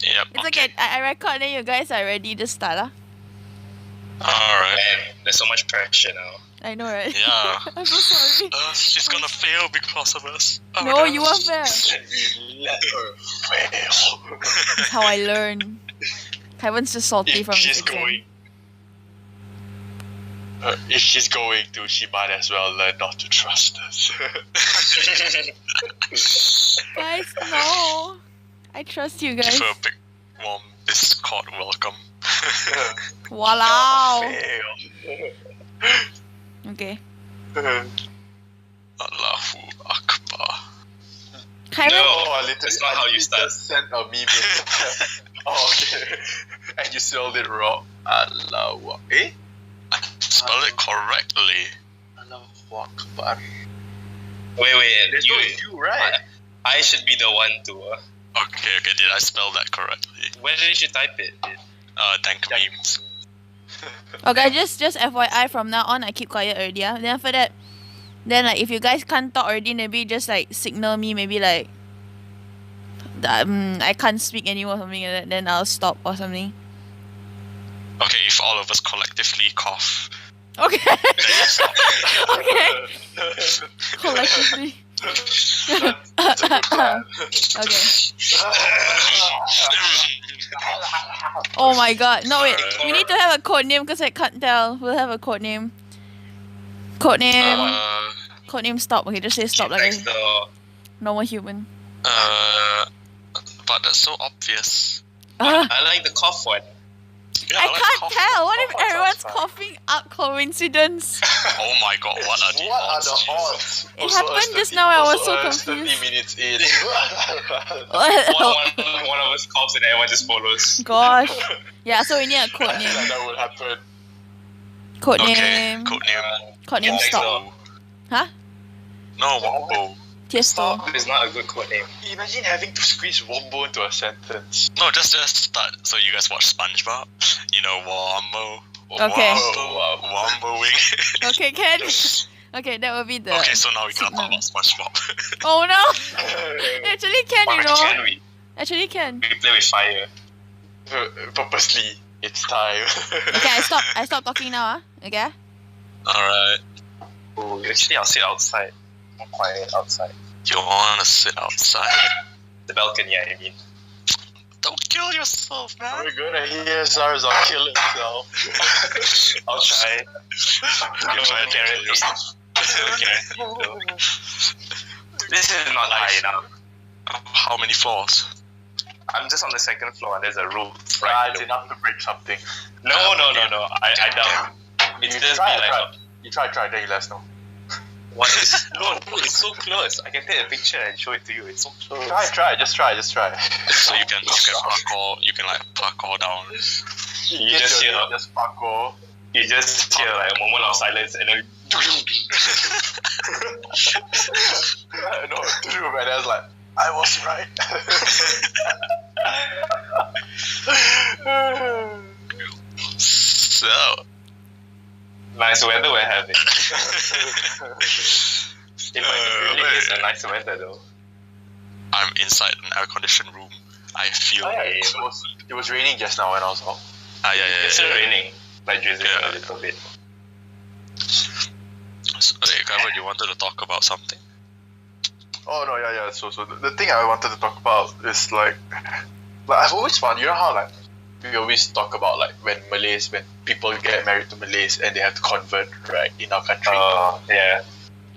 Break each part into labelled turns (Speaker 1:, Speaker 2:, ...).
Speaker 1: Yep.
Speaker 2: It's okay. I record, then you guys are ready. Just start, lah.
Speaker 1: Alright.
Speaker 3: Man, there's so much pressure now.
Speaker 2: I know, right?
Speaker 1: Yeah.
Speaker 2: I'm so sorry.
Speaker 1: She's gonna fail because of us. Oh,
Speaker 2: No, you won't fail.
Speaker 3: Let her fail.
Speaker 2: That's how I learn. Kevin's just salty from his exam.
Speaker 4: If she's going to, she might as well learn not to trust us.
Speaker 2: Guys, no. I trust you guys.
Speaker 1: Give her a big warm Discord welcome.
Speaker 2: Walao.
Speaker 4: Fail.
Speaker 2: Okay.
Speaker 1: Allahu Akbar.
Speaker 2: Kevin,
Speaker 3: No, that's not how you start.
Speaker 4: Just sent a meme. Oh, okay. And you spelled it wrong. Allahu. Eh?
Speaker 1: I spelled it correctly.
Speaker 4: Allahu Akbar.
Speaker 3: Wait,
Speaker 4: There's no you, right?
Speaker 3: I should be the one to.
Speaker 1: Okay, did I spell that correctly?
Speaker 3: Where did you type it?
Speaker 1: Dank memes.
Speaker 2: okay, just FYI, from now on, I keep quiet already. Then after that, then like if you guys can't talk already, maybe just like signal me, maybe like I can't speak anymore or something like that. Then I'll stop or something.
Speaker 1: Okay, if all of us collectively cough.
Speaker 2: Okay. Okay. Collectively. Okay. Oh my god. No wait. We need to have a code name because I can't tell. We'll have a code name. Code name. Code name stop. Okay, just say stop like
Speaker 3: Next,
Speaker 2: a normal human.
Speaker 1: But that's so obvious.
Speaker 3: I like the cough one.
Speaker 1: Yeah,
Speaker 2: I
Speaker 1: like
Speaker 2: can't
Speaker 1: cough.
Speaker 2: tell. What if
Speaker 4: Cough sounds
Speaker 2: everyone's
Speaker 4: fine.
Speaker 2: coughing up coincidence?
Speaker 1: Oh my god, what are the
Speaker 4: What are
Speaker 1: odds?
Speaker 4: the
Speaker 1: Jesus.
Speaker 4: odds?
Speaker 2: It happened just now, I was so confused.
Speaker 4: 30 minutes in.
Speaker 3: One of us coughs and everyone just follows.
Speaker 2: Gosh. Yeah, so we need a code name.
Speaker 4: That would happen.
Speaker 2: Code
Speaker 1: Okay,
Speaker 2: name.
Speaker 1: codename.
Speaker 2: Code name
Speaker 3: Next
Speaker 2: stop.
Speaker 3: door.
Speaker 2: Huh?
Speaker 1: No, Wombo.
Speaker 2: Tiesto.
Speaker 3: It's not a good code name.
Speaker 4: Imagine having to squeeze Wombo into a sentence.
Speaker 1: No, just start. So you guys watch SpongeBob? You know, Wombo.
Speaker 2: Okay.
Speaker 1: Wombo wing.
Speaker 2: Okay, Ken. Okay, that will be the.
Speaker 1: Okay, so now we can talk about
Speaker 2: signal.
Speaker 1: SpongeBob.
Speaker 2: Oh no! Actually, can
Speaker 3: Why
Speaker 2: you know?
Speaker 3: can we?
Speaker 2: Actually, can.
Speaker 3: We play with fire.
Speaker 4: Purposely, it's time.
Speaker 2: Okay, I stop talking now. Okay.
Speaker 1: Alright.
Speaker 3: Oh, actually, I'll sit outside. I'm quiet outside.
Speaker 1: You wanna sit outside?
Speaker 3: The balcony, I mean.
Speaker 1: Don't kill yourself, man.
Speaker 4: We're gonna hear Zarzal kill himself.
Speaker 3: I'll try.
Speaker 1: You're trying to kill yourself.
Speaker 3: Okay. This is not high enough.
Speaker 1: How many floors?
Speaker 3: I'm just on the second floor and there's a roof
Speaker 4: Right,
Speaker 3: right
Speaker 4: it's
Speaker 3: below.
Speaker 4: enough to break something.
Speaker 3: No. I doubt. It's
Speaker 4: You
Speaker 3: just
Speaker 4: try,
Speaker 3: be like,
Speaker 4: You try, then you let us know.
Speaker 3: what is? No, it's so close. I can take a picture and show it to you. It's so close.
Speaker 4: Just try.
Speaker 1: So you can parkour down.
Speaker 3: You just hear,
Speaker 4: just parkour.
Speaker 3: you just hear like a moment of silence and then.
Speaker 4: No, true, and I was like, I was right.
Speaker 1: So,
Speaker 3: Nice weather we're having. It really
Speaker 1: wait.
Speaker 3: is a nice weather though.
Speaker 1: I'm inside an air-conditioned room. I feel.
Speaker 3: Oh, yeah,
Speaker 4: It was raining just now when I was out.
Speaker 1: Yeah.
Speaker 3: It's still raining, like drizzling
Speaker 1: Yeah.
Speaker 3: a little bit.
Speaker 1: So, okay, Kevin, you wanted to talk about something?
Speaker 4: Oh no, yeah. So the thing I wanted to talk about is like I've always found, you know how like we always talk about like when people get married to Malays and they have to convert, right, in our country.
Speaker 3: Yeah.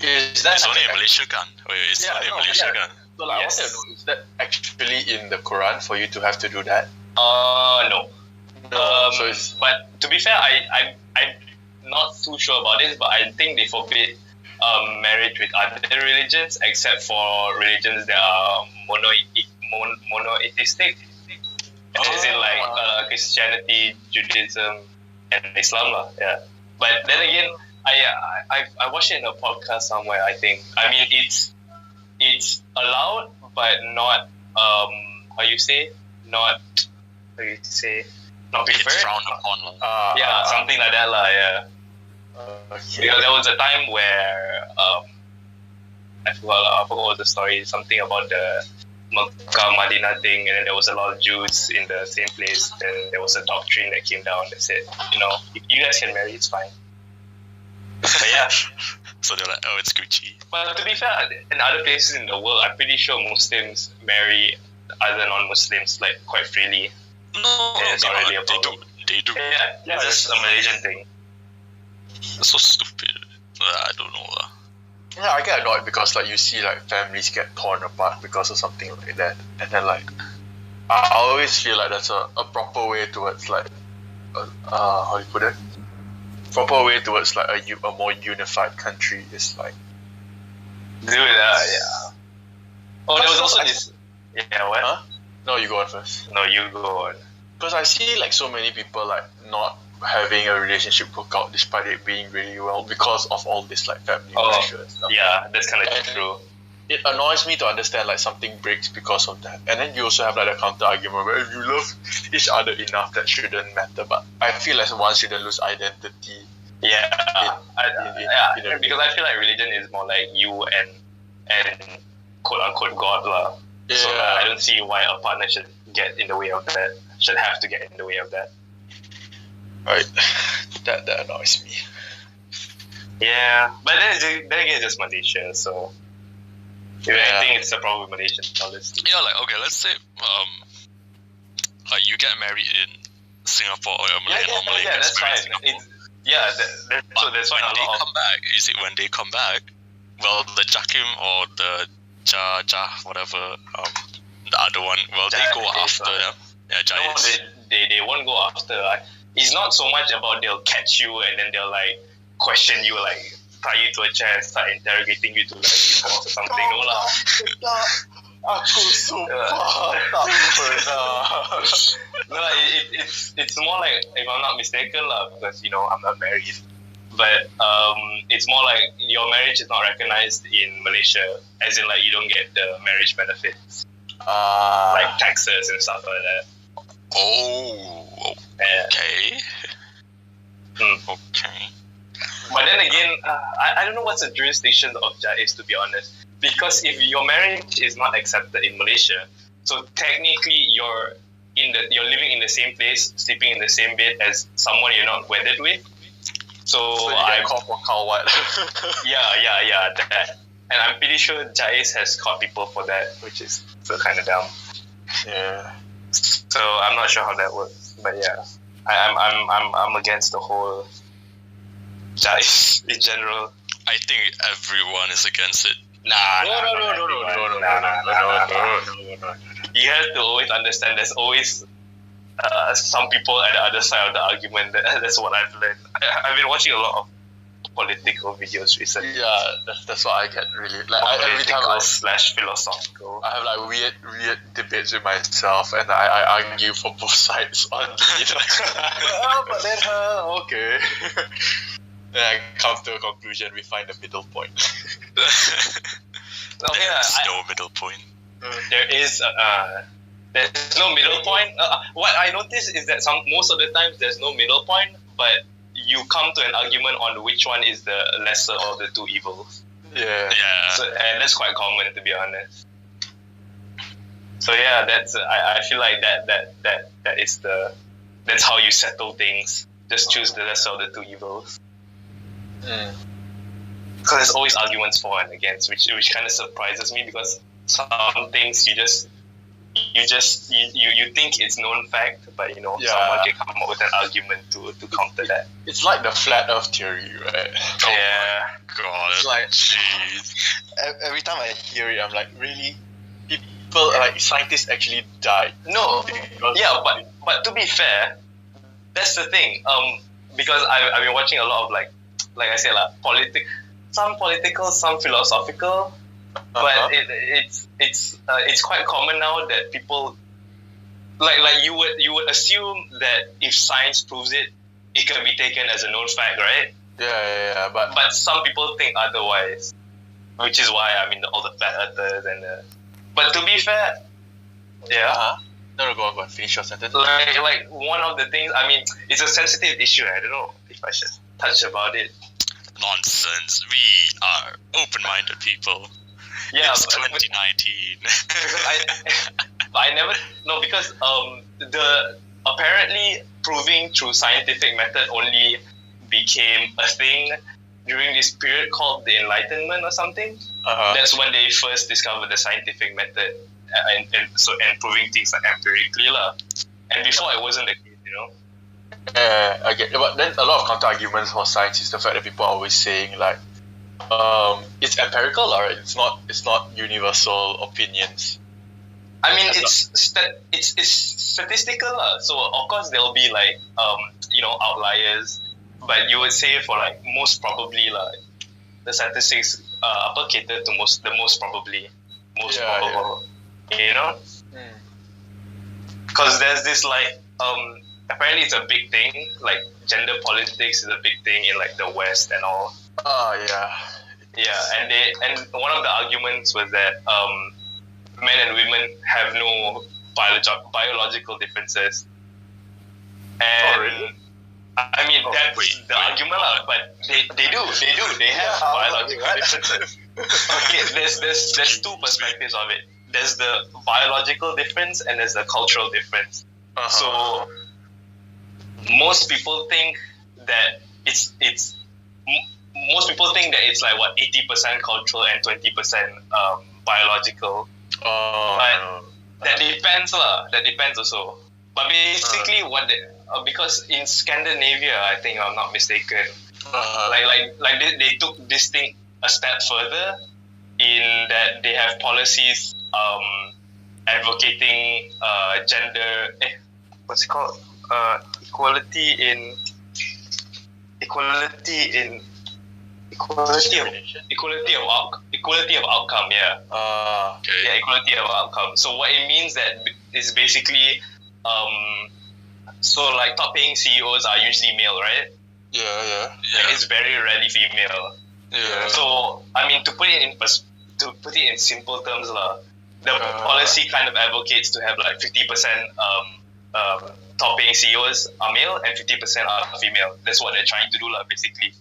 Speaker 4: Is that
Speaker 1: It's only
Speaker 4: like
Speaker 1: a Malaysia gun. Wait, it's
Speaker 4: Yeah,
Speaker 1: only a
Speaker 4: no,
Speaker 1: Malaysia
Speaker 4: yeah.
Speaker 1: gun.
Speaker 4: So like,
Speaker 3: Yes.
Speaker 4: I wanted to know, is that actually in the Quran for you to have to do that?
Speaker 3: No.
Speaker 4: So it's
Speaker 3: But to be fair, I'm not too sure about this, but I think they forbid marriage with other religions except for religions that are monotheistic. As in like Christianity, Judaism, and Islam lah. Yeah. But then again, I watched it in a podcast somewhere. I think. I mean, it's allowed, but not not
Speaker 1: It's
Speaker 3: preferred.
Speaker 1: frowned upon. lah.
Speaker 3: Yeah, something like that lah. Yeah.
Speaker 4: okay.
Speaker 3: Because there was a time where I forgot what was the story. Something about Makkah Madinah thing, and then there was a lot of Jews in the same place. And there was a doctrine that came down that said, you guys can marry, it's fine. But yeah.
Speaker 1: So they're like, oh, it's Gucci.
Speaker 3: But to be fair, in other places in the world, I'm pretty sure Muslims marry other non-Muslims like quite freely.
Speaker 1: No,
Speaker 3: it's not really a
Speaker 1: they
Speaker 3: problem.
Speaker 1: do.
Speaker 3: Yeah, it's just a Malaysian thing.
Speaker 1: It's so stupid. I don't know.
Speaker 4: Yeah, I get annoyed because like you see like families get torn apart because of something like that, and then like I always feel like that's a proper way towards like how do you put it? Proper way towards like a more unified country is like.
Speaker 3: Yeah. Oh, there was also this. Yeah, what?
Speaker 4: Huh? No, you go on first.
Speaker 3: No, you go on.
Speaker 4: Because I see like so many people like not having a relationship work out despite it being really well because of all this like family pressure and stuff.
Speaker 3: Yeah, that's kind of true.
Speaker 4: It annoys me to understand like something breaks because of that, and then you also have like a counter argument where if you love each other enough, that shouldn't matter. But I feel like one shouldn't lose identity.
Speaker 3: Yeah, because I feel like religion is more like you and quote unquote God lah.
Speaker 4: Yeah.
Speaker 3: So I don't see why a partner should get in the way of that. Should have to get in the way of that.
Speaker 4: Right, that annoys me.
Speaker 3: Yeah, but then again, it's just Malaysia, so. I think it's a problem with Malaysian policy.
Speaker 1: Yeah, like okay, let's say like you get married in Singapore or Malay
Speaker 3: that's fine. That's fine.
Speaker 1: When they come back, is it when they come back? Well, the Jakim or the Ja whatever the other one. Well, they go after them. Yeah, Jais.
Speaker 3: No, they won't go after. It's not so much about they'll catch you and then they'll like question you, like tie you to a chair and start interrogating you to like divorce or something. No lah.
Speaker 4: Aku sumpah tak pernah.
Speaker 3: No, it's more like, if I'm not mistaken lah, because I'm not married. But it's more like your marriage is not recognized in Malaysia, as in like you don't get the marriage benefits, like taxes and stuff like that.
Speaker 1: Oh, okay. Okay.
Speaker 3: But then again, I don't know what's the jurisdiction of Jais, to be honest. Because if your marriage is not accepted in Malaysia, so technically you're living in the same place, sleeping in the same bed as someone you're not wedded with. So
Speaker 4: you get caught for kawat.
Speaker 3: Yeah, that. And I'm pretty sure Jais has caught people for that, which is so kind of dumb.
Speaker 4: Yeah.
Speaker 3: So I'm not sure how that works, but yeah, I'm against the whole Jais in general.
Speaker 1: I think everyone is against it.
Speaker 3: No. You have to always understand. There's always some people at the other side of the argument. That's what I've learned. I've been watching a lot of political videos recently.
Speaker 4: Yeah, that's what I get really like. Every time
Speaker 3: /philosophical.
Speaker 4: I have like weird debates with myself, and I argue for both sides on the but then okay. Then I come to a conclusion. We find a middle point.
Speaker 1: There's no middle point.
Speaker 3: There's no middle point. What I noticed is that most of the times there's no middle point, but you come to an argument on which one is the lesser of the two evils.
Speaker 4: Yeah.
Speaker 3: So, and that's quite common, to be honest. So yeah, that's I feel like that is that's how you settle things. Just choose the lesser of the two evils. Because there's always arguments for and against, which kind of surprises me, because some things you think it's known fact, but someone can come up with an argument to counter that.
Speaker 4: It's like the flat Earth theory, right?
Speaker 1: Yeah. God.
Speaker 4: It's like,
Speaker 1: jeez.
Speaker 4: Every time I hear it, I'm like, really? People like scientists actually died?
Speaker 3: No. Yeah, but to be fair, that's the thing. Because I've been watching a lot of like I said, some political, some philosophical. But it's quite common now that people like you would assume that if science proves it, it can be taken as a known fact, right?
Speaker 4: Yeah.
Speaker 3: But some people think otherwise, which is why all the flat earthers and But to be fair, yeah.
Speaker 4: No, go on. Finish your sentence.
Speaker 3: Like one of the things. It's a sensitive issue. I don't know if I should touch about it.
Speaker 1: Nonsense. We are open-minded people.
Speaker 3: Yeah,
Speaker 1: it's
Speaker 3: but-
Speaker 1: 2019.
Speaker 3: because I never no because the apparently proving through scientific method only became a thing during this period called the Enlightenment or something. That's when they first discovered the scientific method and proving things like empirically lah. And before it wasn't the case, you know.
Speaker 4: I get, but then a lot of counter arguments for science is the fact that people are always saying like, it's empirical, right? It's not universal opinions.
Speaker 3: I mean, it's statistical lah. So of course there will be like outliers, but you would say for like most probably like the statistics cater to the most probably probable. You know, because there's this like apparently it's a big thing, like gender politics is a big thing in like the West and all. Yeah, and one of the arguments was that men and women have no biological differences. And
Speaker 4: really?
Speaker 3: I mean that's the argument lah, but they have biological differences. Okay, there's two perspectives of it. There's the biological difference and there's the cultural difference. So most people think that it's like what 80% cultural and 20% biological. But that depends lah. That depends also. But basically, because in Scandinavia, I think I'm not mistaken, they took this thing a step further in that they have policies advocating gender. What's it called? Equality of outcome. Yeah. Yeah, equality of outcome. So what it means that is basically, so like top paying CEOs are usually male, right?
Speaker 4: Yeah.
Speaker 3: And it's very rarely female.
Speaker 4: Yeah.
Speaker 3: So I mean, to put it in simple terms, the policy kind of advocates to have like 50% top paying CEOs are male and 50% are female. That's what they're trying to do, basically.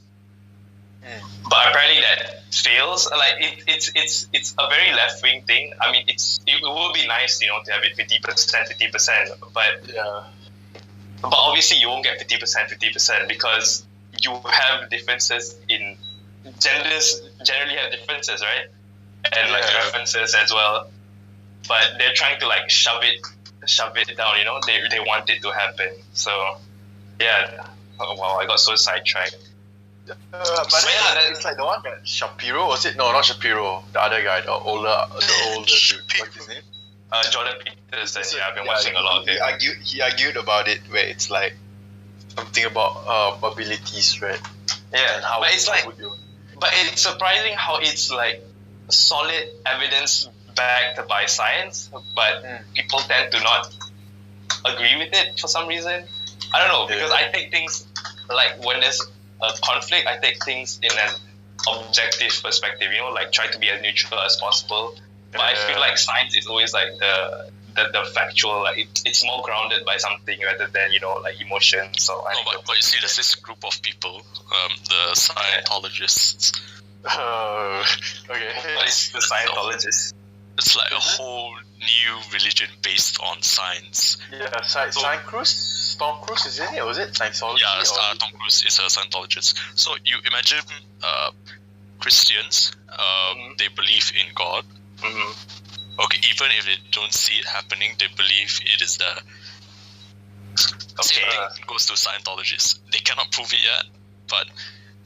Speaker 3: But apparently that fails. Like it's a very left wing thing. I mean, it would be nice, to have it 50%, but obviously you won't get 50% because you have differences in genders. Generally have differences, right? And like preferences as well. But they're trying to like shove it down. They want it to happen. So yeah. Oh, wow, I got so sidetracked.
Speaker 4: But it's like the one that Shapiro, was it? No, not Shapiro. The other guy, the older dude. What's his name?
Speaker 3: Jordan Peterson. Yeah, I've been watching a lot of it.
Speaker 4: He argued about it, where it's like something about abilities, right?
Speaker 3: Yeah,
Speaker 4: And how
Speaker 3: but it's like,
Speaker 4: would you?
Speaker 3: but it's surprising how it's like solid evidence backed by science, but people tend to not agree with it for some reason. I don't know, because I take things like when there's a conflict, I take things in an objective perspective, like try to be as neutral as possible. But I feel like science is always like the factual, like it's more grounded by something rather than like emotions. So
Speaker 1: but you see, there's this group of people, the Scientologists.
Speaker 4: Okay.
Speaker 3: What is the Scientologists?
Speaker 1: It's like a whole new religion based on science.
Speaker 4: Yeah, Tom Cruise, isn't it? Was it Scientology?
Speaker 1: Yeah, Tom Cruise is a Scientologist. So you imagine Christians, they believe in God. Okay, even if they don't see it happening, they believe it is there. Same thing goes to Scientologists. They cannot prove it yet, but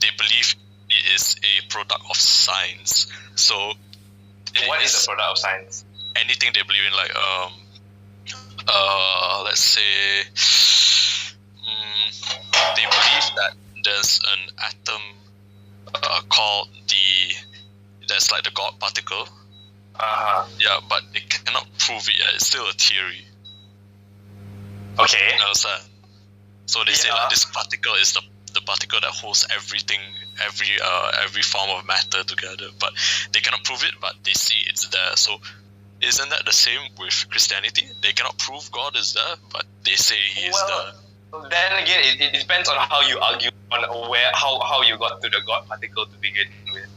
Speaker 1: they believe it is a product of science. So
Speaker 3: what is a product of science?
Speaker 1: Anything they believe in, like let's say they believe that there's an atom called there's like the God particle. Yeah, but they cannot prove it yet. It's still a theory.
Speaker 3: Okay.
Speaker 1: You understand? So they say like this particle is the particle that holds everything, every form of matter together. But they cannot prove it, but they see it's there. So isn't that the same with Christianity? They cannot prove God is there, but they say He is there.
Speaker 3: Then again, it depends on how you argue on how you got to the God particle to begin with.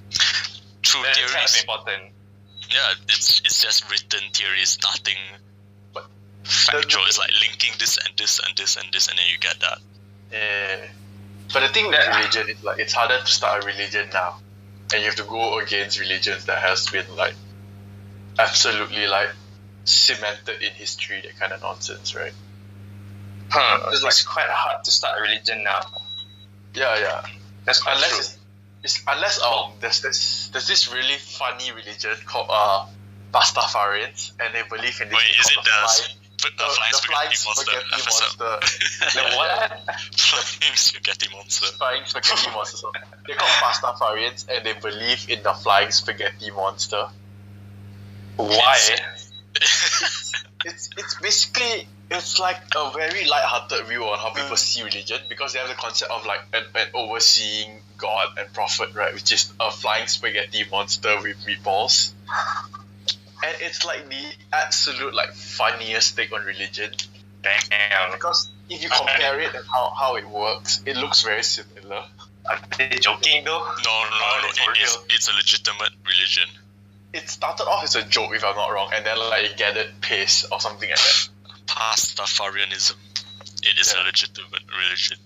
Speaker 1: True,
Speaker 3: That's
Speaker 1: theories.
Speaker 3: kind of important.
Speaker 1: Yeah, it's just written theories, nothing factual. It's like linking this and this and this and this, and then you get that.
Speaker 4: Yeah. But the thing with religion is like it's harder to start a religion now, and you have to go against religions that has been like absolutely like cemented in history, that kind of nonsense, right?
Speaker 3: It's quite hard to start a religion now.
Speaker 4: Yeah.
Speaker 3: That's quite true.
Speaker 4: Unless there's this really funny religion called Pastafarians, and they believe in this.
Speaker 1: Wait, is it
Speaker 4: the flying spaghetti monster?
Speaker 3: The what?
Speaker 1: Flying spaghetti monster.
Speaker 4: Flying spaghetti monster. So they're called Pastafarians, and they believe in the flying spaghetti monster.
Speaker 3: Why?
Speaker 4: It's basically it's like a very light-hearted view on how people see religion, because they have the concept of like an overseeing God and prophet, right, which is a flying spaghetti monster with meatballs. And it's like the absolute like funniest take on religion.
Speaker 3: Damn.
Speaker 4: Because if you compare it and how it works, it looks very similar.
Speaker 3: Are they joking though?
Speaker 1: No. It's a legitimate religion.
Speaker 4: It started off as a joke, if I'm not wrong, and then like it gathered pace or something like that.
Speaker 1: Pastafarianism. It is a legitimate religion.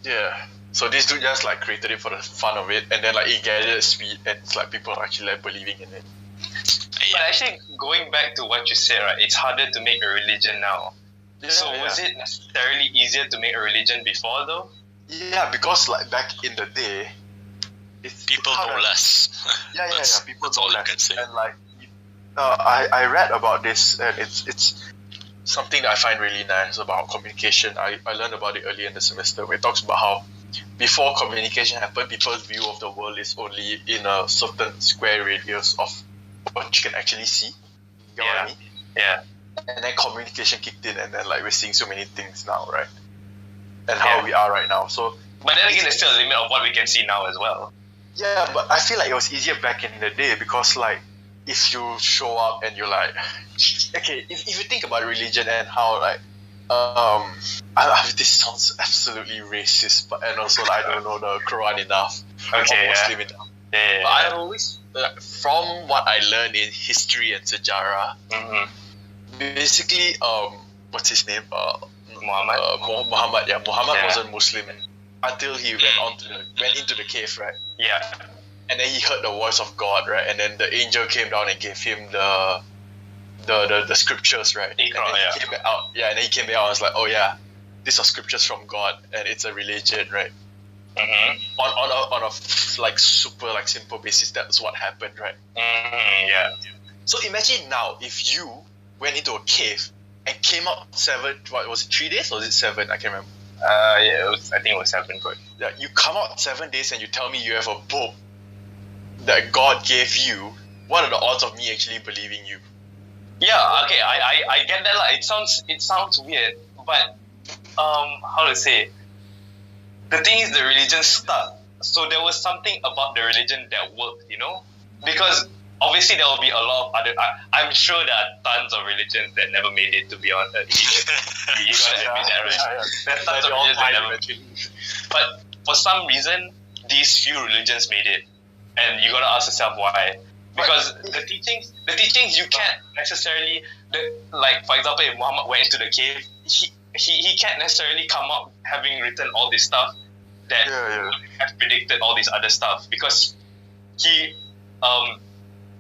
Speaker 4: Yeah. So this dude just like created it for the fun of it, and then like it gathered speed, and it's like people are actually like believing in it.
Speaker 3: But actually, going back to what you said, right, it's harder to make a religion now. Was it necessarily easier to make a religion before, though?
Speaker 4: Yeah, because like back in the day,
Speaker 1: people know less.
Speaker 4: Yeah. People
Speaker 1: that's
Speaker 4: know
Speaker 1: all
Speaker 4: less.
Speaker 1: you can say.
Speaker 4: And like, I read about this, and it's something that I find really nice about communication. I learned about it early in the semester, where it talks about how before communication happened, people's view of the world is only in a certain square radius of what you can actually see. You get what I mean?
Speaker 3: Yeah.
Speaker 4: And then communication kicked in, and then like we're seeing so many things now, right? And how we are right now. So,
Speaker 3: but then again, there's still a limit of what we can see now as well.
Speaker 4: Yeah, but I feel like it was easier back in the day, because like if you show up and you're like, okay, if you think about religion and how like this sounds absolutely racist, but and also like, I don't know the Quran enough,
Speaker 3: okay,
Speaker 4: or Muslim enough.
Speaker 3: Yeah.
Speaker 4: But I always, from what I learned in history and sejarah, basically, what's his name?
Speaker 3: Muhammad.
Speaker 4: Muhammad. Yeah, Muhammad wasn't Muslim until he went into the cave, right?
Speaker 3: Yeah.
Speaker 4: And then he heard the voice of God, right? And then the angel came down and gave him the scriptures, right?
Speaker 3: He
Speaker 4: came back out. Yeah, and then he came back out and was like, oh yeah, these are scriptures from God, and it's a religion, right? On a like super like simple basis, that's what happened, right?
Speaker 3: Yeah.
Speaker 4: So imagine now if you went into a cave and came out 3 days or was it 7? I can't remember.
Speaker 3: I think it was 7, but
Speaker 4: yeah, you come out 7 days and you tell me you have a book that God gave you. What are the odds of me actually believing you?
Speaker 3: Yeah, okay, I get that. Like, it sounds weird, but how to say? The thing is, the religion stuck. So there was something about the religion that worked, you know? Because obviously there will be a lot of other. I'm sure there are tons of religions that never made it. To be honest, you gotta admit that, right?
Speaker 4: Yeah.
Speaker 3: There are tons of religions that never made it. But for some reason, these few religions made it, and you gotta ask yourself why. Because the teachings you can't necessarily, like for example, if Muhammad went into the cave, he can't necessarily come up having written all this stuff that would have predicted all this other stuff, because he, if I'm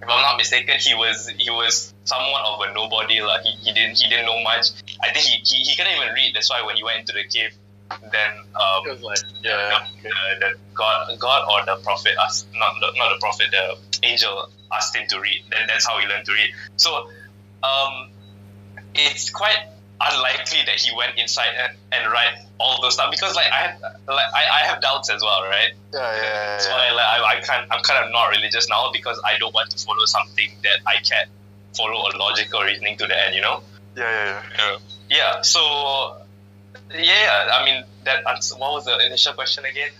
Speaker 3: not mistaken, he was somewhat of a nobody. Like he didn't know much. I think he couldn't even read. That's why when he went into the cave, then
Speaker 4: it was like
Speaker 3: the God or the prophet asked, not the prophet, the angel asked him to read. Then that's how he learned to read. So it's quite unlikely that he went inside and write all those stuff, because like I have doubts as well, right?
Speaker 4: Yeah.
Speaker 3: So I'm kind of not religious now, because I don't want to follow something that I can't follow a logical reasoning to the end, you know? Yeah. So I mean, that answer, what was the initial question again?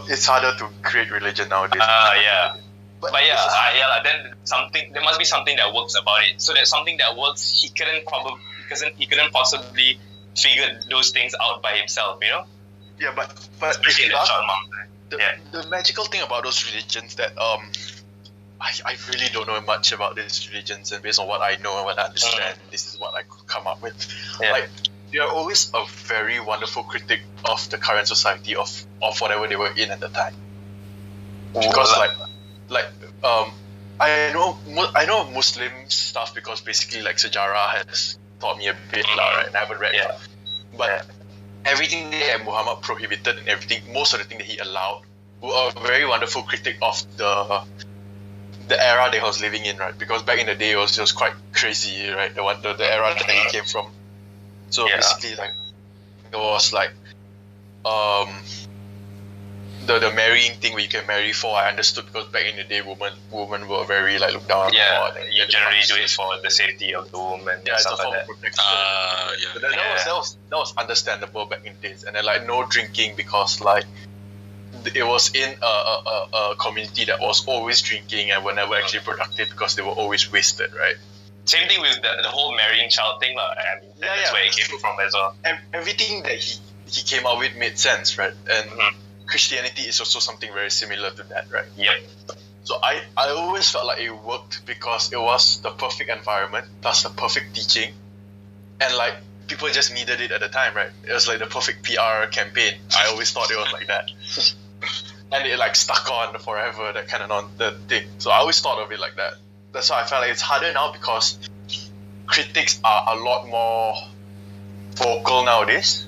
Speaker 4: It's harder to create religion nowadays.
Speaker 3: Yeah. But then there must be something that works about it. So that something that works, he couldn't possibly figure those things out by himself, you know?
Speaker 4: Yeah, but
Speaker 3: especially in that short amount of time.
Speaker 4: The magical thing about those religions that I really don't know much about these religions, and based on what I know and what I understand, this is what I could come up with.
Speaker 3: Yeah.
Speaker 4: Like, they are always a very wonderful critic of the current society of whatever they were in at the time. Because I know Muslim stuff because basically like sejarah has taught me a bit right? And I haven't read it. But everything that Muhammad prohibited and most of the thing that he allowed were a very wonderful critic of the era that he was living in, right? Because back in the day it was just quite crazy, right? The era that he came from. So basically like it was like the marrying thing where you can marry for, I understood, because back in the day women were very like looked down
Speaker 3: Yeah,
Speaker 4: upon.
Speaker 3: you generally do it for the safety of the woman and stuff like that.
Speaker 4: Protection. But that was understandable back in the days. And then like no drinking because like it was in a community that was always drinking and were never actually productive because they were always wasted, right?
Speaker 3: Same thing with the whole marrying child thing, I mean, that's where it came from as well.
Speaker 4: Everything that he came out with made sense, right? And Christianity is also something very similar to that, right?
Speaker 3: Yep.
Speaker 4: So I always felt like it worked because it was the perfect environment plus the perfect teaching, and like people just needed it at the time, right? It was like the perfect PR campaign. I always thought it was like that, and it like stuck on forever, that kind of the thing. So I always thought of it like that. That's why I felt like it's harder now because critics are a lot more vocal nowadays.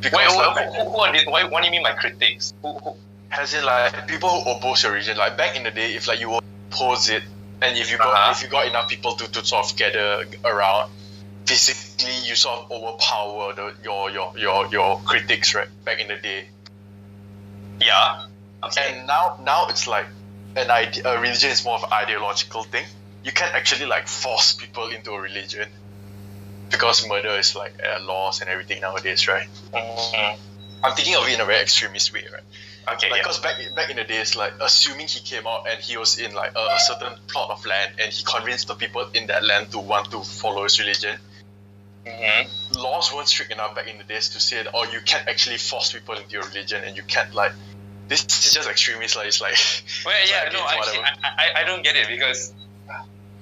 Speaker 4: Because
Speaker 3: what do you mean by critics? Who?
Speaker 4: As in like people who oppose your religion. Like back in the day, if like you oppose it, and if you got enough people to sort of gather around, physically you sort of overpower your critics, right? Back in the day.
Speaker 3: Yeah. Okay.
Speaker 4: And now it's like a religion is more of an ideological thing. You can't actually like force people into a religion because murder is like laws and everything nowadays, right? I'm thinking of it in a very extremist way, right?
Speaker 3: Okay.
Speaker 4: Because back in the days, like assuming he came out and he was in like a certain plot of land and he convinced the people in that land to want to follow his religion. Laws weren't strict enough back in the days to say that, oh, you can't actually force people into your religion, and you can't like. This is just extremist, like it's like.
Speaker 3: Well, yeah, no, actually, I don't get it because.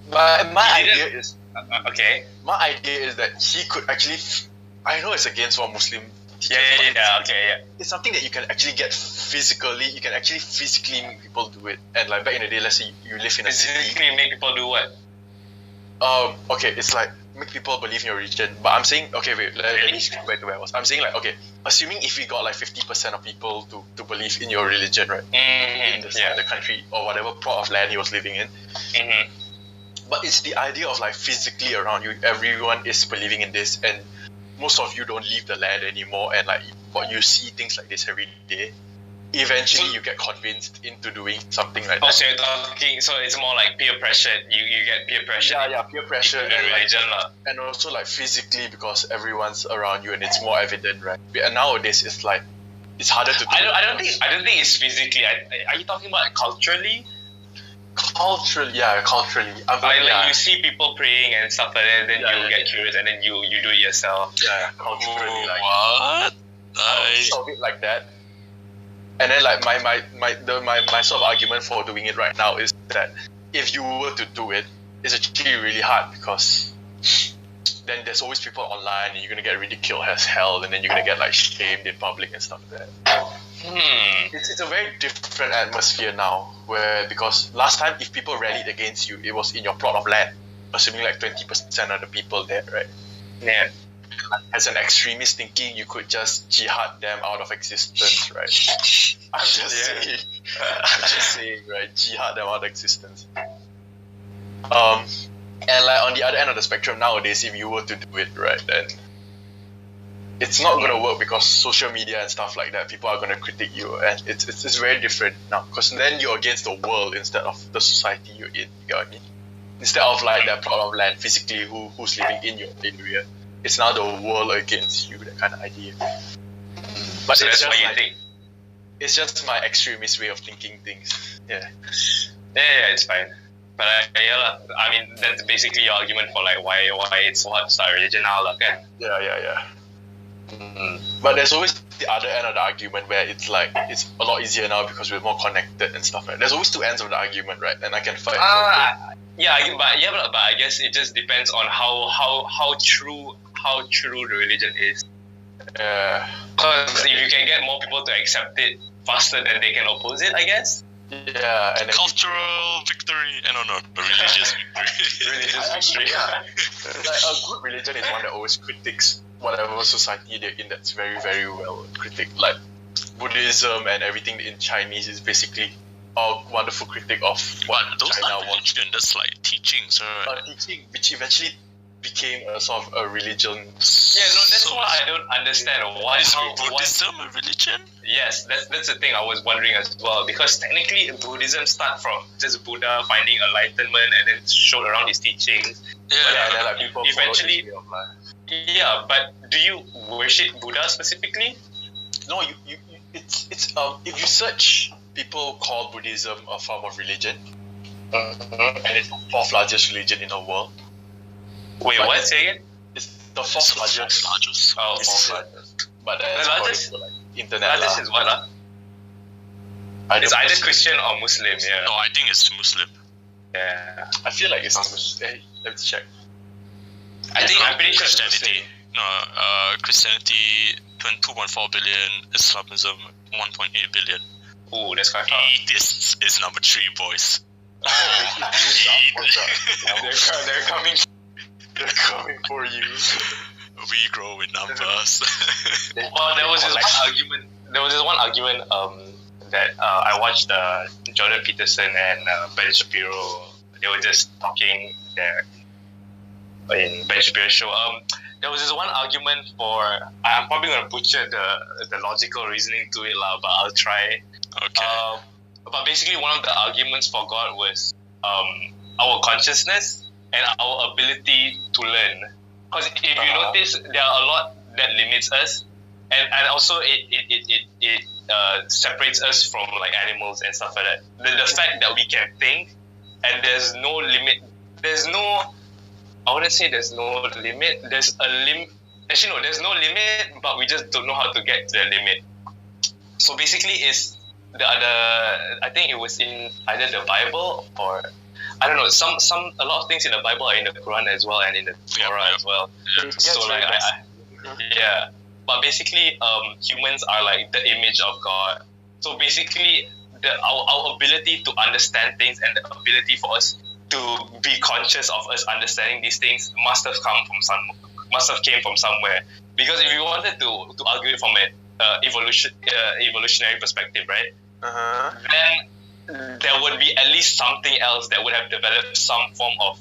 Speaker 4: My idea is.
Speaker 3: Okay.
Speaker 4: My idea is that he could actually. I know it's against what Muslim.
Speaker 3: Yeah.
Speaker 4: It's something that you can actually get physically. You can actually physically make people do it. And like back in the day, let's say you live in a city.
Speaker 3: Physically make people do what?
Speaker 4: Okay, it's like make people believe in your religion. But I'm saying, okay, wait, let me go back to where I was. I'm saying like, okay, assuming if we got like 50% of people to believe in your religion, right? In the country or whatever plot of land he was living in. But it's the idea of like physically around you, everyone is believing in this, and most of you don't leave the land anymore, and like what you see things like this every day. Eventually, you get convinced into doing something like that.
Speaker 3: So you're talking, so it's more like peer pressure. You get peer pressure.
Speaker 4: Yeah, peer pressure
Speaker 3: and religion,
Speaker 4: and also like physically because everyone's around you and it's more evident, right? And nowadays, it's like it's harder to do.
Speaker 3: I don't think it's physically. Are you talking about culturally?
Speaker 4: Culturally.
Speaker 3: Like you see people praying and stuff like that, then you get curious and then you do it yourself.
Speaker 4: Yeah, culturally.
Speaker 1: What?
Speaker 4: I saw it like that. And then like my sort of argument for doing it right now is that if you were to do it, it's actually really hard because then there's always people online and you're gonna get ridiculed as hell, and then you're gonna get like shamed in public and stuff like that. It's a very different atmosphere now, where because last time if people rallied against you, it was in your plot of land, assuming like 20% of the people there, right?
Speaker 3: Yeah.
Speaker 4: As an extremist thinking, you could just jihad them out of existence, right? I'm just saying, right? Jihad them out of existence. And like on the other end of the spectrum nowadays, if you were to do it, right, then it's not gonna work because social media and stuff like that, people are gonna critique you, and it's very different now because then you're against the world instead of the society you're in. You get what I mean? Instead of like that plot of land physically, who's living in your area, it's now the world against you, that kind of idea. But
Speaker 3: so that's what you think.
Speaker 4: It's just my extremist way of thinking things. Yeah,
Speaker 3: it's fine. But I mean that's basically your argument for like why it's what's our religion now, like.
Speaker 4: Yeah. But there's always the other end of the argument where it's like it's a lot easier now because we're more connected and stuff. Right? There's always two ends of the argument, right? And I can fight.
Speaker 3: But I guess it just depends on how true the religion is. Because if you can get more people to accept it faster than they can oppose it, I guess.
Speaker 4: Yeah, and
Speaker 1: Cultural victory. No, religious victory.
Speaker 3: Religious victory.
Speaker 4: Like a good religion is one that always critiques whatever society they're in. That's very, very well critiqued. Like Buddhism and everything in Chinese is basically a wonderful critique of what
Speaker 1: Those
Speaker 4: China
Speaker 1: are
Speaker 4: wants.
Speaker 1: religion. That's like teachings, right?
Speaker 4: Teaching, which eventually became a sort of a religion.
Speaker 3: Yeah, no, that's
Speaker 1: So-
Speaker 3: what I don't understand. Why?
Speaker 1: Is
Speaker 3: Why?
Speaker 1: Buddhism a religion?
Speaker 3: Yes, that's the thing I was wondering as well. Because technically, Buddhism starts from just Buddha finding enlightenment and then showed around his teachings.
Speaker 1: Yeah.
Speaker 4: And then like people
Speaker 3: Eventually-
Speaker 4: follow this way of life.
Speaker 3: Yeah, but do you worship Buddha specifically?
Speaker 4: No, it's if you search, people call Buddhism a form of religion, and it's the fourth largest religion in the world.
Speaker 3: Wait,
Speaker 4: But
Speaker 3: what? Say again?
Speaker 4: It's the fourth largest.
Speaker 3: Oh,
Speaker 4: It's
Speaker 3: fourth
Speaker 4: largest. But
Speaker 3: The
Speaker 4: that's
Speaker 3: largest?
Speaker 4: according to like internet.
Speaker 3: largest
Speaker 4: lah.
Speaker 3: is what?
Speaker 4: I
Speaker 3: It's
Speaker 4: don't
Speaker 3: either
Speaker 4: know.
Speaker 3: Christian or Muslim. Yeah.
Speaker 1: No, I think it's Muslim.
Speaker 3: Yeah.
Speaker 4: I feel like it's Hey, let me check.
Speaker 3: I think I'm pretty sure it's
Speaker 1: Christianity. No, Christianity 2.4 billion, Islamism 1.8 billion.
Speaker 3: Ooh, that's quite far.
Speaker 1: Atheists is number 3, boys.
Speaker 3: They're coming.
Speaker 4: They're coming for you.
Speaker 1: We grow in numbers.
Speaker 3: Well, there was this one argument. That I watched Jordan Peterson and Ben Shapiro. They were just talking there in Ben Shapiro's show. There was this one argument for. I'm probably gonna butcher the logical reasoning to it, lah, but I'll try.
Speaker 1: Okay.
Speaker 3: But basically, one of the arguments for God was our consciousness and our ability to learn. Because if you notice, there are a lot that limits us, and also it separates us from like animals and stuff like that. The fact that we can think, and there's no limit. I wouldn't say there's no limit. There's a limit. Actually, no, there's no limit, but we just don't know how to get to the limit. So basically, it's the other. I think it was in either the Bible or I don't know. A lot of things in the Bible are in the Quran as well and in the Torah as well.
Speaker 1: Yeah.
Speaker 3: So like, yeah. But basically, humans are like the image of God. So basically, our ability to understand things and the ability for us to be conscious of us understanding these things must have came from somewhere. Because if you wanted to argue it from an evolutionary perspective, right? Then there would be at least something else that would have developed some form of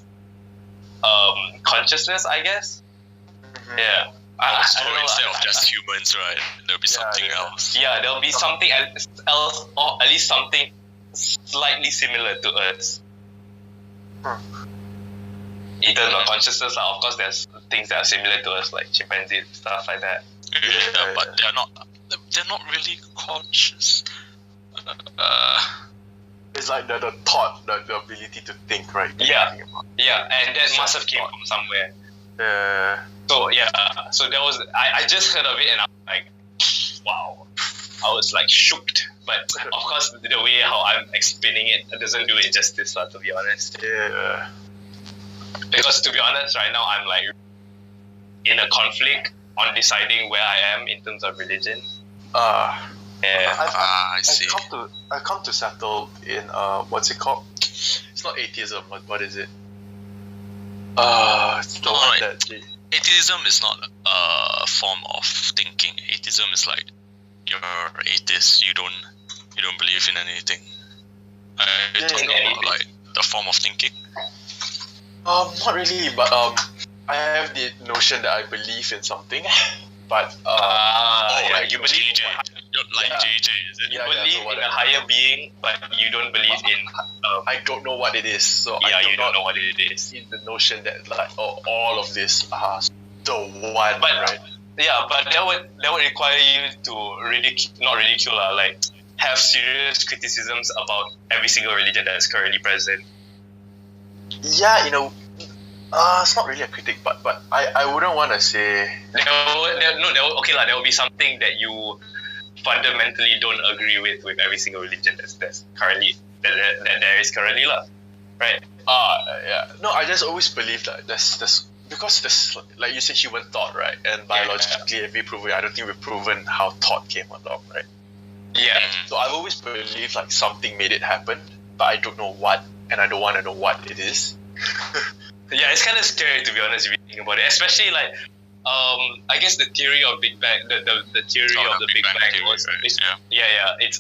Speaker 3: consciousness, I guess. Yeah.
Speaker 1: So
Speaker 3: I don't know,
Speaker 1: instead of just humans, right, there'll be something else.
Speaker 3: Yeah, there'll be something else, or at least something slightly similar to us. In terms of consciousness, of course, there's things that are similar to us, like chimpanzees, stuff like that.
Speaker 1: Yeah, but they're not really conscious.
Speaker 4: It's like the thought, the ability to think, right?
Speaker 3: Yeah, and that must have came from somewhere.
Speaker 4: Yeah.
Speaker 3: So yeah, so there was. I just heard of it and I'm like, wow. I was like shocked. But of course, the way how I'm explaining it doesn't do it justice, to be honest.
Speaker 4: Yeah.
Speaker 3: Because to be honest, right now I'm like in a conflict on deciding where I am in terms of religion. Yeah.
Speaker 1: I see.
Speaker 4: I come to settle in what's it called? It's not atheism. What is it? It's the one that
Speaker 1: Atheism is not a form of thinking. Atheism is like you're atheist. You don't believe in anything. I don't know, like the form of thinking.
Speaker 4: Not really, but I have the notion that I believe in something, but
Speaker 3: you believe
Speaker 1: JJ. Like JJ, is it?
Speaker 3: you
Speaker 4: Yeah,
Speaker 3: believe
Speaker 4: so
Speaker 3: in a higher being, but you don't believe in.
Speaker 4: I don't know what it is. So
Speaker 3: Yeah,
Speaker 4: I
Speaker 3: you don't know what it is.
Speaker 4: in the notion that like all of this are the one,
Speaker 3: But
Speaker 4: right?
Speaker 3: yeah, but that would require you to not ridicule, like have serious criticisms about every single religion that is currently present.
Speaker 4: Yeah, It's not really a critic, but I wouldn't want to say.
Speaker 3: There will be something that you fundamentally don't agree with every single religion that's currently that there is currently lah, right?
Speaker 4: Yeah. No, I just always believe that there's because there's, like you said, human thought, right? And biologically, we proven. I don't think we've proven how thought came along, right?
Speaker 3: Yeah.
Speaker 4: So I've always believed like something made it happen, but I don't know what, and I don't want to know what it is.
Speaker 3: Yeah, it's kind of scary to be honest if you think about it, especially like I guess the theory of Big Bang, the theory of the Big Bang
Speaker 1: theory,
Speaker 3: was,
Speaker 1: right?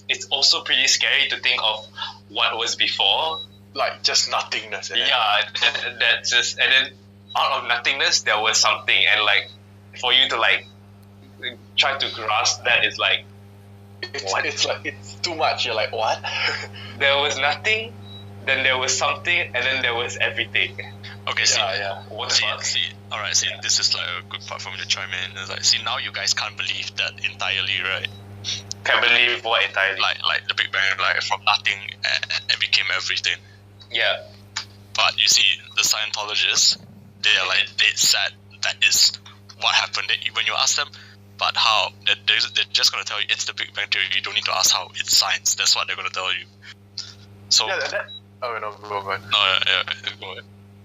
Speaker 3: it's also pretty scary to think of what was before.
Speaker 4: Like just nothingness.
Speaker 3: That just, and then out of nothingness there was something, and like for you to like try to grasp that is like
Speaker 4: it's like it's too much. You're like, what?
Speaker 3: There was nothing, then there was something, and then there was everything.
Speaker 1: Okay, see,
Speaker 3: What the fuck?
Speaker 1: Alright, this is like a good part for me to chime in. It's like, see, now you guys can't believe that entirely, right?
Speaker 3: Can't believe what entirely.
Speaker 1: Like the Big Bang, like from nothing and became everything.
Speaker 3: Yeah.
Speaker 1: But you see, the Scientologists, they are like dead set that is what happened. When you ask them, but how? They're just gonna tell you it's the Big Bang theory. You don't need to ask how. It's science. That's what they're gonna tell you. So.
Speaker 4: Oh no, go on.
Speaker 1: No, go ahead.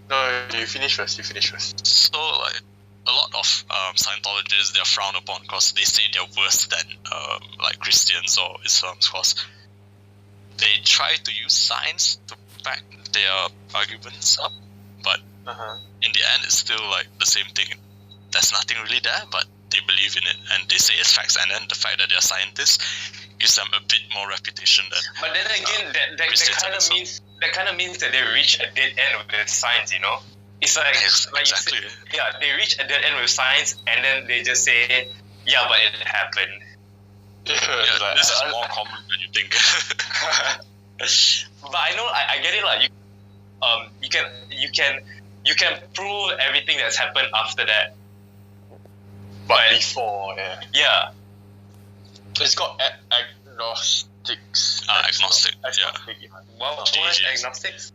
Speaker 4: No, you finish first.
Speaker 1: So like a lot of Scientologists, they're frowned upon because they say they're worse than like Christians or Islam's, because they try to use science to back their arguments up, but in the end it's still like the same thing. There's nothing really there, but they believe in it and they say it's facts, and then the fact that they're scientists gives them a bit more reputation than.
Speaker 3: But then again, that kind of means that they reach a dead end with the science, you know? It's like,
Speaker 1: exactly.
Speaker 3: They reach a dead end with science, and then they just say, yeah, but it happened.
Speaker 1: Yeah, this is more common than you think.
Speaker 3: But I know, I get it, like you can prove everything that's happened after that.
Speaker 4: But before,
Speaker 3: yeah.
Speaker 4: It's got agnostics.
Speaker 1: Agnostic,
Speaker 3: What was agnostics?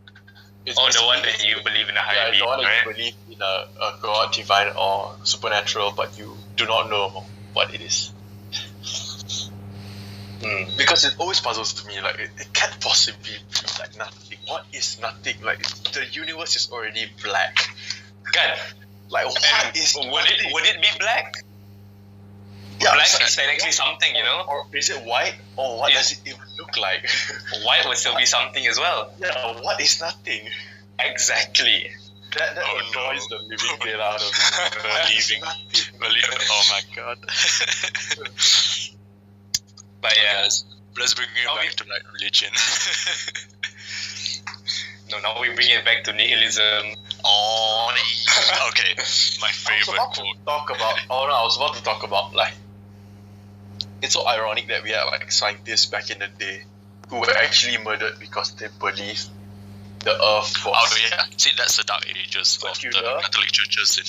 Speaker 4: It's
Speaker 3: the one that you believe in a higher being,
Speaker 4: the one that
Speaker 3: right?
Speaker 4: you believe in a god, divine, or supernatural, but you do not know what it is. Because it always puzzles me, like it can't possibly be like nothing. What is nothing? Like the universe is already black.
Speaker 3: God.
Speaker 4: Like what is nothing?
Speaker 3: Would it be black?
Speaker 4: Yeah,
Speaker 3: black is technically something, you know?
Speaker 4: Or is it white? Or what does it even look like?
Speaker 3: White would still be something as well.
Speaker 4: Yeah, what is nothing?
Speaker 3: Exactly.
Speaker 4: That annoys the living dead out of me.
Speaker 1: Oh my god.
Speaker 3: But yeah,
Speaker 1: let's bring it back to like religion.
Speaker 3: No, now we bring it back to nihilism.
Speaker 1: Oh, okay. My favorite quote.
Speaker 4: I was about to talk about like, it's so ironic that we had like scientists back in the day who were actually murdered because they believed the Earth was.
Speaker 1: See, that's the Dark Ages of the Catholic churches in.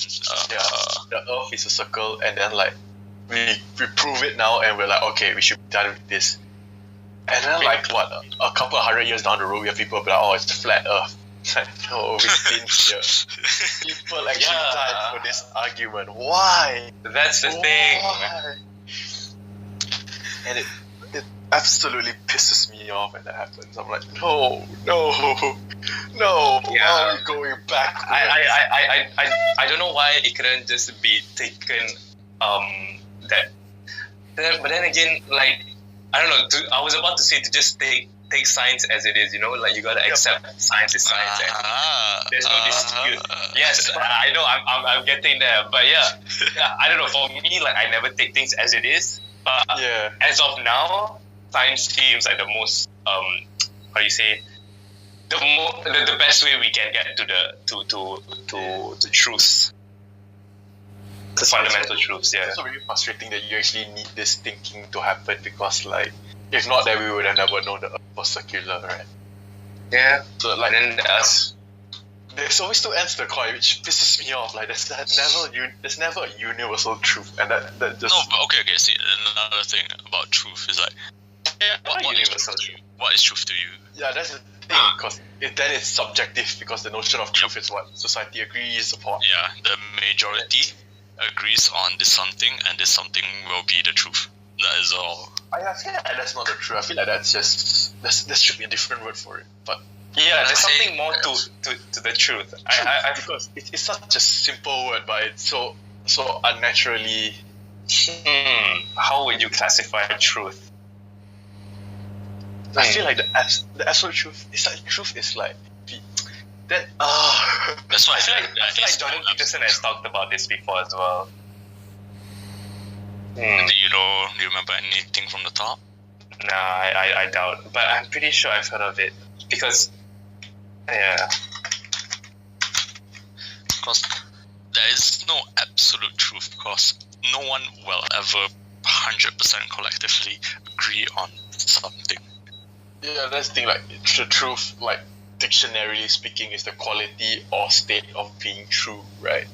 Speaker 4: The Earth is a circle, and then like we prove it now, and we're like, okay, we should be done with this. And then like what, a couple of 100 years down the road, we have people be like, oh, it's a flat Earth. No, we've been here. People actually died for this argument. Why?
Speaker 3: That's the thing.
Speaker 4: And it absolutely pisses me off when that happens. I'm like, no. Yeah. Why are we going back?
Speaker 3: I don't know why it couldn't just be taken that. But then again, like, I don't know. I was about to say to just take science as it is, you know, like you gotta accept science is science, and there's no dispute. Yes, I know, I'm getting there, but yeah, I don't know. For me, like I never take things as it is, but as of now, science seems like the most how do you say, the best way we can get to the truths. The fundamental truths,
Speaker 4: It's also really frustrating that you actually need this thinking to happen, because like if not, then we would have never known the Earth was circular, right?
Speaker 3: Yeah.
Speaker 4: So like,
Speaker 3: and then
Speaker 4: there's always two ends to the coin, which pisses me off. Like there's never a universal truth, and that just.
Speaker 1: No, but okay. See, another thing about truth is like, what is truth to you?
Speaker 4: Yeah, that's the thing because then it's subjective because the notion of truth is what society agrees upon.
Speaker 1: Yeah, the majority agrees on this something, and this something will be the truth. That is all.
Speaker 4: I feel like that's not the truth. I feel like that's just there should be a different word for it. But
Speaker 3: Yeah, there's something more to the truth.
Speaker 4: because it's such a simple word, but it's so unnaturally.
Speaker 3: How would you classify truth?
Speaker 4: I feel like the absolute truth is like truth is like that.
Speaker 1: That's why
Speaker 3: I feel like Jordan Peterson has talked about this before as well.
Speaker 1: Do you remember anything from the top?
Speaker 3: Nah, I doubt. But I'm pretty sure I've heard of it. Because, yeah.
Speaker 1: Because there is no absolute truth, because no one will ever 100% collectively agree on something.
Speaker 4: Yeah, that's the thing. Like the truth, like dictionarily speaking, is the quality or state of being true, right?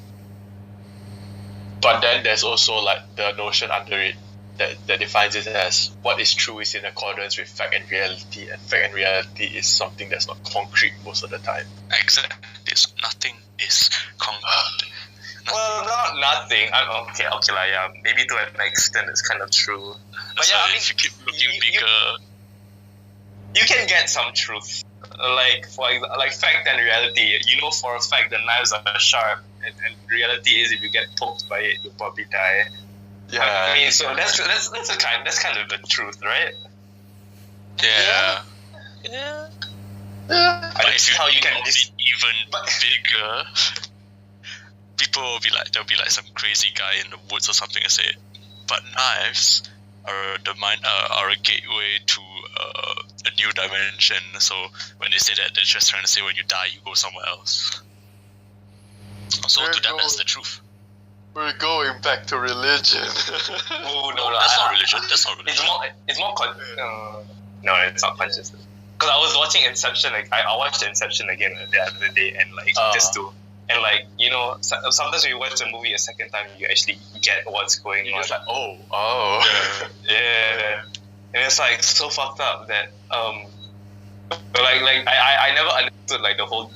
Speaker 4: But then there's also like the notion under it that defines it as what is true is in accordance with fact and reality, and fact and reality is something that's not concrete most of the time.
Speaker 1: Exactly. Nothing is concrete.
Speaker 3: Well, not nothing. Okay, yeah. Maybe to an extent it's kind of true. But
Speaker 1: So
Speaker 3: yeah, I mean,
Speaker 1: if you keep looking bigger,
Speaker 3: you can get some truth. Like, for example, like fact and reality. You know for a fact that knives are sharp, and reality is if you get poked by it, you'll probably die.
Speaker 4: Yeah,
Speaker 3: I mean, so that's kind of the truth, right?
Speaker 1: yeah.
Speaker 3: Yeah.
Speaker 1: But if you
Speaker 3: how you can
Speaker 1: make it even bigger, people will be like, there'll be like some crazy guy in the woods or something and say, but knives are are a gateway to a new dimension. So when they say that, they're just trying to say when you die, you go somewhere else. So to them, that's the truth.
Speaker 4: We're going back to religion.
Speaker 3: Oh no,
Speaker 1: That's not religion. That's not religion.
Speaker 3: It's more no, it's not consciousness. Because I was watching Inception, like I watched Inception again the other day, and like just to, and like sometimes when you watch a movie a second time, you actually get what's going on.
Speaker 4: It's like oh.
Speaker 3: Yeah, and it's like so fucked up that like I never understood like what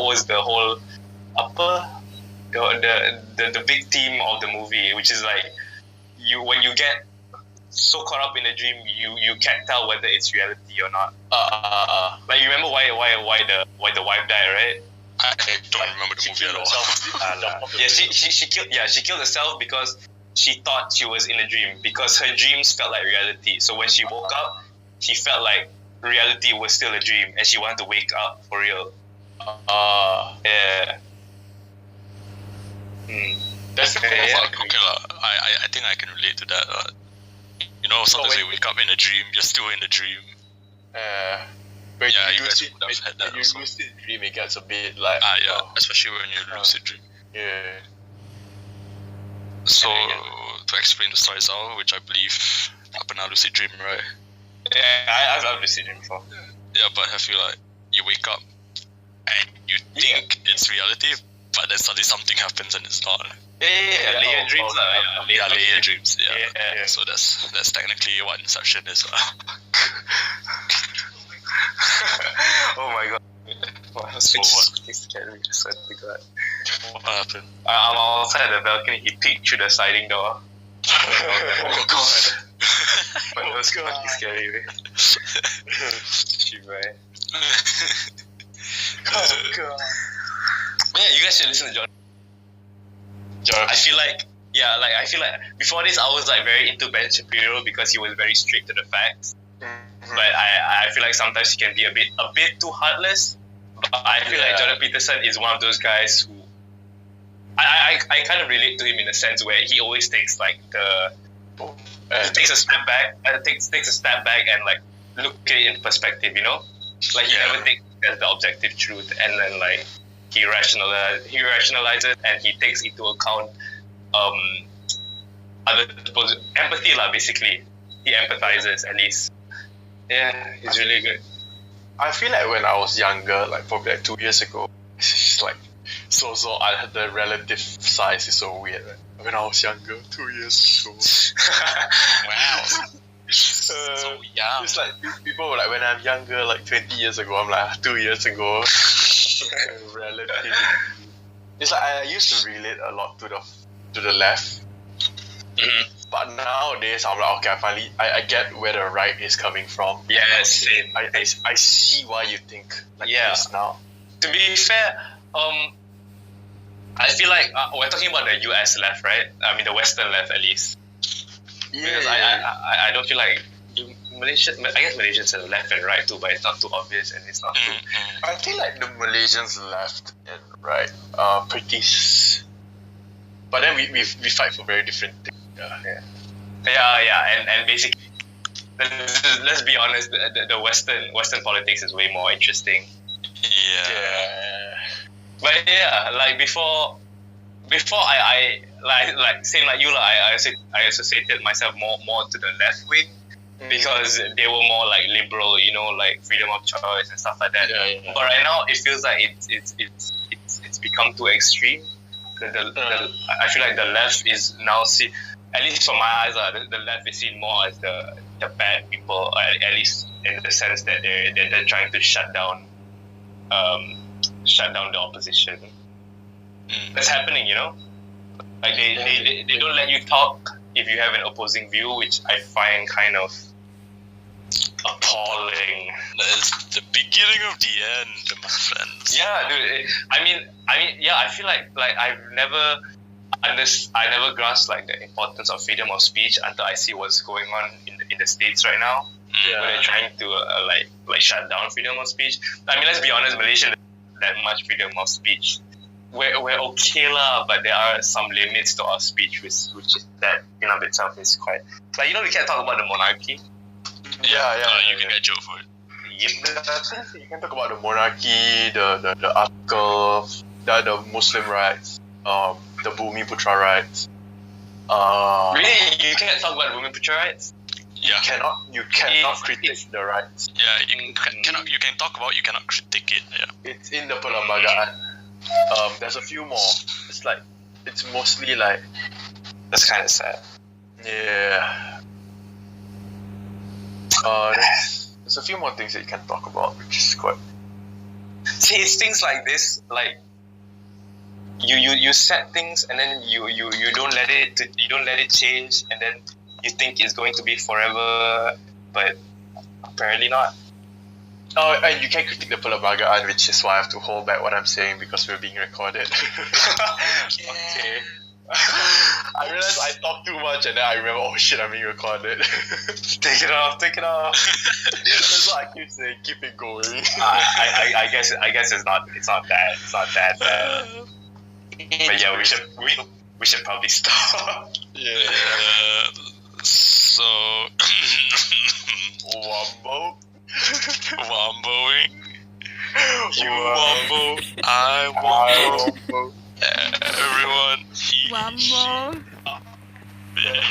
Speaker 3: was the whole the big theme of the movie, which is like when you get so caught up in a dream, you can't tell whether it's reality or not. Like you remember why the wife died, right?
Speaker 1: I don't remember the movie at all.
Speaker 3: Yeah, she killed herself because she thought she was in a dream, because her dreams felt like reality. So when she woke up, she felt like reality was still a dream, and she wanted to wake up for real. Yeah.
Speaker 4: That's
Speaker 1: Okay lah. I think I can relate to that. Sometimes you wake up in a dream, you're still in a dream.
Speaker 4: When
Speaker 1: Yeah,
Speaker 4: you
Speaker 1: you guys
Speaker 4: lucid,
Speaker 1: would have had that
Speaker 4: when you
Speaker 1: also.
Speaker 4: lucid dream, it gets a bit like
Speaker 1: Especially when you lucid dream.
Speaker 4: yeah.
Speaker 1: So to explain the stories out, which I believe happened on lucid dream, right?
Speaker 3: Yeah, I've lucid dream before.
Speaker 1: Yeah, but I feel like you wake up and you think it's reality, but then suddenly something happens and it's not.
Speaker 3: Yeah, layered dreams.
Speaker 1: Layered dreams.
Speaker 3: Yeah.
Speaker 1: So that's technically what Inception is.
Speaker 3: Oh my god. Wow, that's fucking scary. I swear to God.
Speaker 1: What happened?
Speaker 3: I'm outside the balcony. He peeked through the sliding door.
Speaker 1: Oh god.
Speaker 3: But it was fucking scary. Man. Shit, man. Oh god. Yeah, you guys should listen to John. I feel like before this I was like very into Ben Shapiro because he was very strict to the facts. But I feel like sometimes he can be a bit too heartless. But I feel like Jordan Peterson is one of those guys who I kind of relate to him in a sense where he always takes like he takes a step back and like look at it in perspective, like he never takes it as the objective truth, and then like he rationalizes and he takes into account other people's empathy lah. Basically, he empathizes at least. Yeah, he's really good.
Speaker 4: I feel like when I was younger, like probably like 2 years ago, it's like so I had the relative size is so weird. Right? When I was younger, 2 years ago.
Speaker 1: Wow. So young.
Speaker 4: It's like people were like, when I'm younger, like 20 years ago, I'm like 2 years ago. Relatively. It's like I used to relate a lot to the left, but nowadays I'm like, okay, I get where the right is coming from.
Speaker 3: Yeah, same.
Speaker 4: I see why you think like this now.
Speaker 3: To be fair, I feel like we're talking about the US left, right? I mean, the Western left at least. Because I don't feel like Malaysia. I guess Malaysians have left and right too, but it's not too obvious and it's not too.
Speaker 4: I feel like the Malaysians left and right pretty. But then we fight for very different things.
Speaker 3: Yeah, and basically, let's be honest, the Western politics is way more interesting.
Speaker 1: Yeah.
Speaker 3: But yeah, like before I like same like you, I associated myself more to the left wing because they were more like liberal, you know, like freedom of choice and stuff like that.
Speaker 4: Yeah.
Speaker 3: But right now it feels like it's become too extreme. I feel like the left is now at least from my eyes, the left is seen more as the bad people, at least in the sense that they're trying to shut down the opposition. That's happening, you know. Like they don't let you talk if you have an opposing view, which I find kind of appalling.
Speaker 1: That is the beginning of the end, my friends.
Speaker 3: Yeah, dude. I mean, yeah. I feel like I never grasped like the importance of freedom of speech until I see what's going on in the States right now. Where they're trying to like shut down freedom of speech. I mean, let's be honest, Malaysia doesn't have that much freedom of speech. We're okay lah, but there are some limits to our speech, which is that in of itself is quite like, you know, we can't talk about the monarchy.
Speaker 1: You can get joke for it.
Speaker 3: Yep.
Speaker 4: You can talk about the monarchy, the article, the Muslim rights, the Bumi Putra rights.
Speaker 3: Really, you can't talk about women Putra rights?
Speaker 1: Yeah.
Speaker 4: You cannot critique the rights.
Speaker 1: Yeah, you can talk about, you cannot critique it. Yeah.
Speaker 4: It's in the Perlembagaan. There's a few more. It's mostly like,
Speaker 3: That's kind of sad.
Speaker 4: yeah. There's a few more things that you can talk about, which is quite.
Speaker 3: See, it's things like this, like you set things and then you don't let it change, and then you think it's going to be forever, but apparently not.
Speaker 4: Oh, and you can critique the Perlembagaan, which is why I have to hold back what I'm saying because we're being recorded.
Speaker 3: Okay.
Speaker 4: I realized I talked too much and then I remember, oh shit, I'm being recorded.
Speaker 3: Take it off.
Speaker 4: That's what I keep saying, keep it going.
Speaker 3: I guess it's not that bad. But yeah, we should probably stop.
Speaker 1: Yeah. So.
Speaker 4: Wombo.
Speaker 1: Womboing. You wombo. I wombo. Everyone.
Speaker 2: One more.
Speaker 1: Yeah.